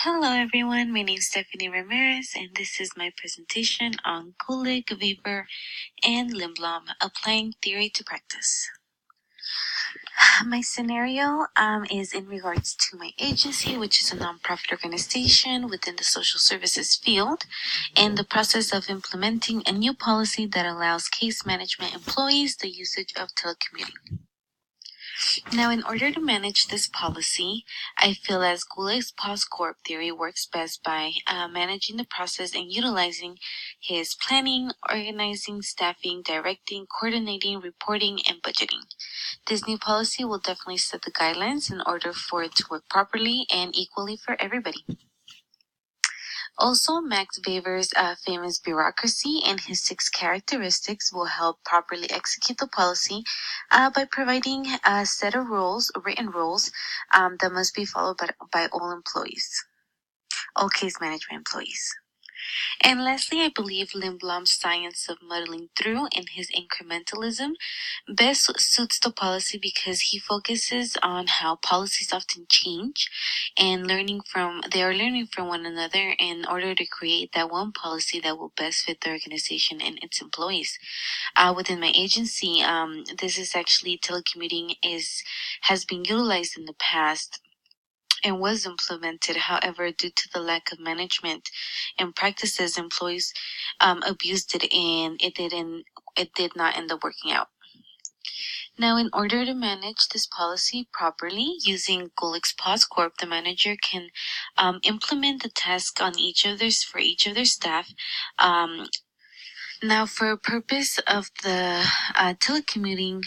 Hello everyone, my name is Stephanie Ramirez and this is my presentation on Kulik, Weber, and Lindblom, applying theory to practice. My scenario is in regards to my agency, which is a nonprofit organization within the social services field, and the process of implementing a new policy that allows case management employees the usage of telecommuting. Now, in order to manage this policy, I feel as Goulet's Corp theory works best by managing the process and utilizing his planning, organizing, staffing, directing, coordinating, reporting, and budgeting. This new policy will definitely set the guidelines in order for it to work properly and equally for everybody. Also, Max Weber's famous bureaucracy and his 6 characteristics will help properly execute the policy by providing a set of written rules that must be followed by all employees, all case management employees. And lastly, I believe Lindblom's science of muddling through and his incrementalism best suits the policy because he focuses on how policies often change and they are learning from one another in order to create that one policy that will best fit the organization and its employees. Within my agency, this is actually telecommuting has been utilized in the past and was implemented. However, due to the lack of management and practices, employees abused it, and it did not end up working out. Now, in order to manage this policy properly, using Golex Pause Corp, the manager can implement the task on each of their staff. Now, for a purpose of the telecommuting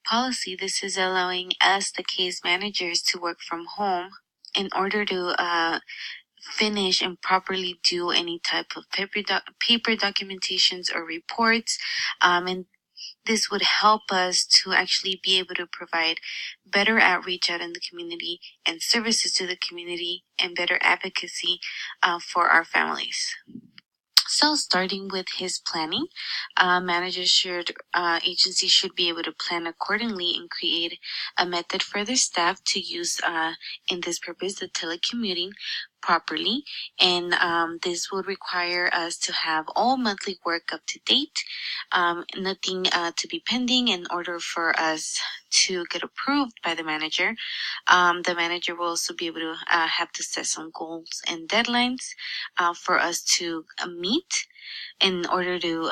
policy, this is allowing us, the case managers, to work from home in order to finish and properly do any type of paper documentations or reports, and this would help us to actually be able to provide better outreach out in the community and services to the community and better advocacy for our families. So, starting with his planning, agencies should be able to plan accordingly and create a method for their staff to use in this purpose, the telecommuting properly. And this would require us to have all monthly work up to date, nothing to be pending in order for us to get approved by the manager. The manager will also be able to have to set some goals and deadlines for us to meet in order to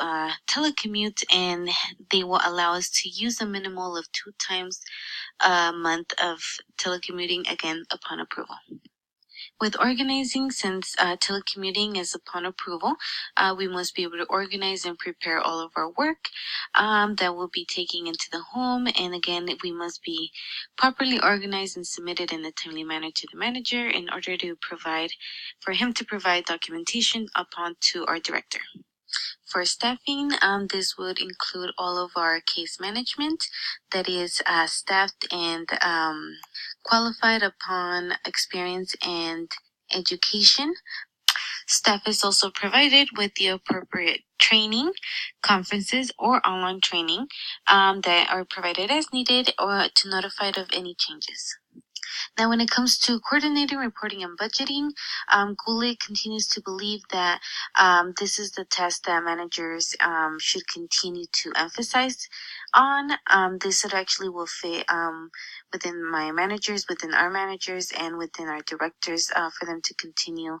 telecommute, and they will allow us to use a minimal of 2 times a month of telecommuting, again upon approval. With organizing, since telecommuting is upon approval, we must be able to organize and prepare all of our work that we'll be taking into the home. And again, we must be properly organized and submitted in a timely manner to the manager in order to for him to provide documentation upon to our director. For staffing, this would include all of our case management that is staffed and qualified upon experience and education. Staff is also provided with the appropriate training, conferences, or online training that are provided as needed or to notify of any changes. Now, when it comes to coordinating, reporting, and budgeting, Goulet continues to believe that this is the task that managers should continue to emphasize on. This actually will fit within my managers, within our managers, and within our directors for them to continue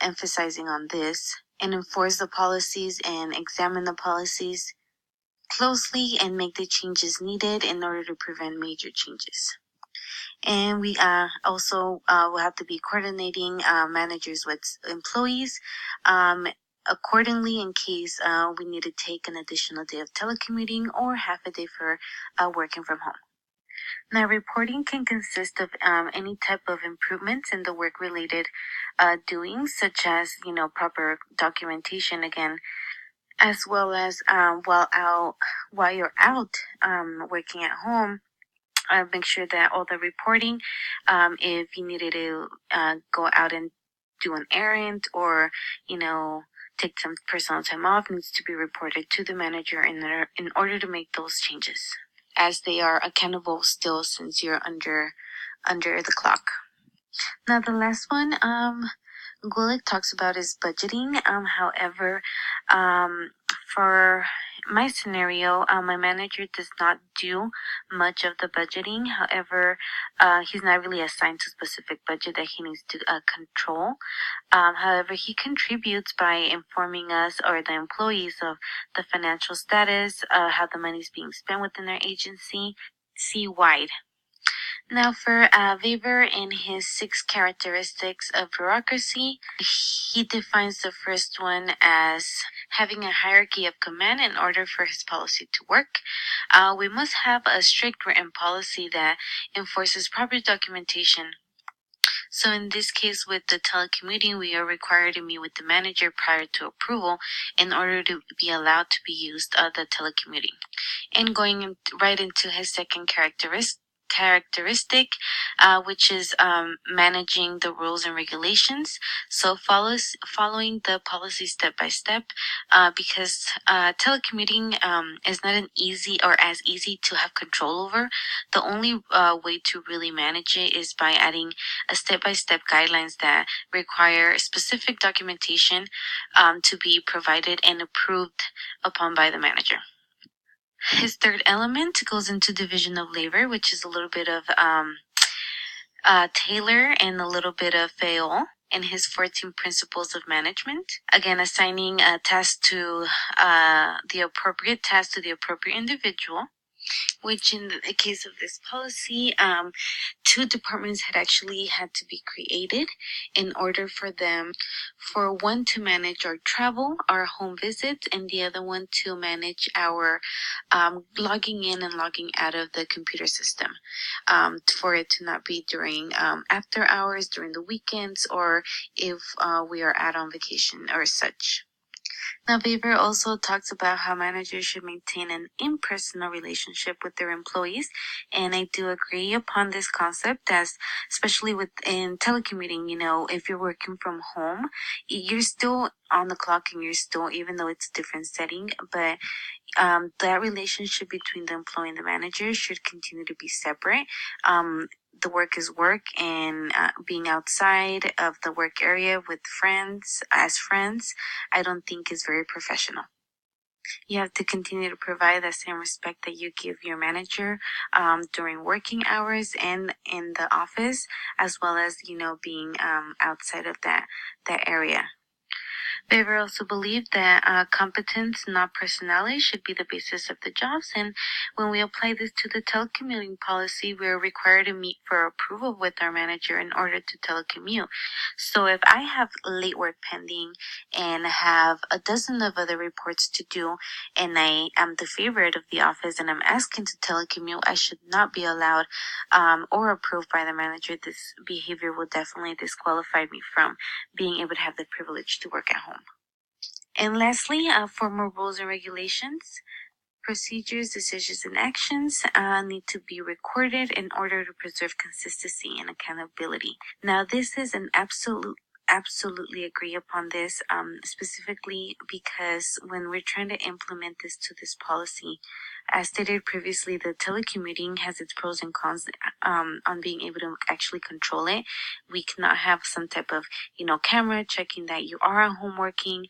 emphasizing on this and enforce the policies and examine the policies closely and make the changes needed in order to prevent major changes. And we also will have to be coordinating managers with employees accordingly in case we need to take an additional day of telecommuting or half a day for working from home. Now, reporting can consist of any type of improvements in the work-related doings, such as, proper documentation, again, as well as while you're out working at home. Make sure that all the reporting, if you needed to go out and do an errand or, take some personal time off, needs to be reported to the manager in order to make those changes, as they are accountable still since you're under the clock. Now the last one, Gulick talks about is budgeting. However, for my scenario, my manager does not do much of the budgeting. However, he's not really assigned to a specific budget that he needs to control. However, he contributes by informing us or the employees of the financial status, how the money is being spent within their agency, wide. Now for Weber and his 6 characteristics of bureaucracy, he defines the first one as having a hierarchy of command in order for his policy to work. We must have a strict written policy that enforces proper documentation. So in this case with the telecommuting, we are required to meet with the manager prior to approval in order to be allowed to be used the telecommuting. And going right into his second characteristic, which is managing the rules and regulations. So following the policy step by step, because telecommuting is not as easy to have control over. The only way to really manage it is by adding a step-by-step guidelines that require specific documentation to be provided and approved upon by the manager. His third element goes into division of labor, which is a little bit of Taylor and a little bit of Fayol in his 14 principles of management. Again, assigning a task to the appropriate task to the appropriate individual, which in the case of this policy, 2 departments had to be created in order for one to manage our travel, our home visits, and the other one to manage our logging in and logging out of the computer system, for it to not be during after hours, during the weekends, or if we are out on vacation or such. Now, Weber also talks about how managers should maintain an impersonal relationship with their employees, and I do agree upon this concept, as especially within telecommuting, if you're working from home, you're still on the clock and you're still, even though it's a different setting, but that relationship between the employee and the manager should continue to be separate. The work is work, and being outside of the work area with friends, I don't think is very professional. You have to continue to provide that same respect that you give your manager during working hours and in the office, as well as, being outside of that area. Weber also believed that competence, not personality, should be the basis of the jobs. And when we apply this to the telecommuting policy, we are required to meet for approval with our manager in order to telecommute. So if I have late work pending and have a dozen of other reports to do, and I am the favorite of the office and I'm asking to telecommute, I should not be allowed or approved by the manager. This behavior will definitely disqualify me from being able to have the privilege to work at home. And lastly, formal rules and regulations. Procedures, decisions, and actions need to be recorded in order to preserve consistency and accountability. Now, this is an absolutely agree upon this, specifically because when we're trying to implement this policy, as stated previously, the telecommuting has its pros and cons on being able to actually control it. We cannot have some type of, camera checking that you are at home working.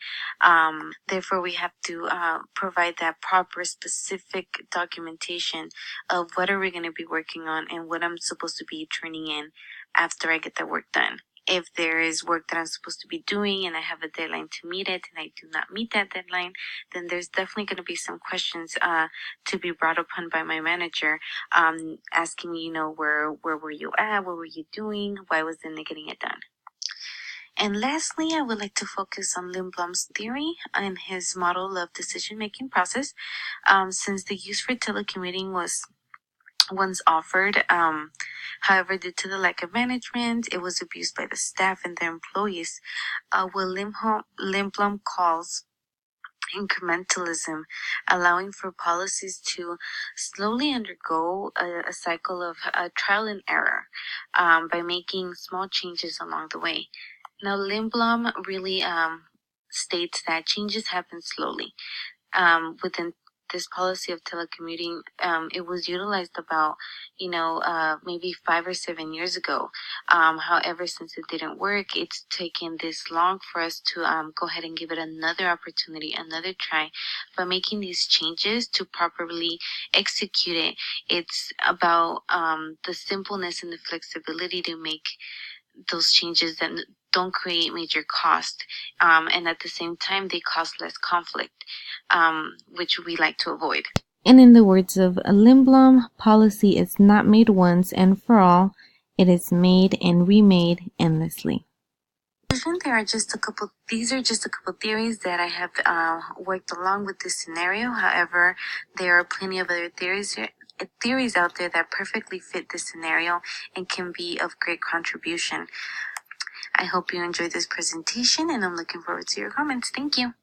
Therefore, we have to provide that proper, specific documentation of what are we going to be working on and what I'm supposed to be turning in after I get the work done. If there is work that I'm supposed to be doing and I have a deadline to meet it and I do not meet that deadline, then there's definitely going to be some questions to be brought upon by my manager, asking me, where were you at? What were you doing? Why wasn't it getting it done? And lastly, I would like to focus on Lindblom's theory and his model of decision-making process. Since the use for telecommuting was once offered, however, due to the lack of management, it was abused by the staff and their employees. What Lindblom calls incrementalism, allowing for policies to slowly undergo a cycle of trial and error by making small changes along the way. Now, Lindblom really states that changes happen slowly. Within this policy of telecommuting, it was utilized about, maybe 5 or 7 years ago. However, since it didn't work, it's taken this long for us to go ahead and give it another opportunity, another try. But making these changes to properly execute it, it's about the simpleness and the flexibility to make those changes that don't create major cost, and at the same time they cause less conflict, which we like to avoid. And in the words of Lindblom, policy is not made once and for all, it is made and remade endlessly. These are just a couple theories that I have worked along with this scenario. However, there are plenty of other theories out there that perfectly fit this scenario and can be of great contribution. I hope you enjoyed this presentation, and I'm looking forward to your comments. Thank you.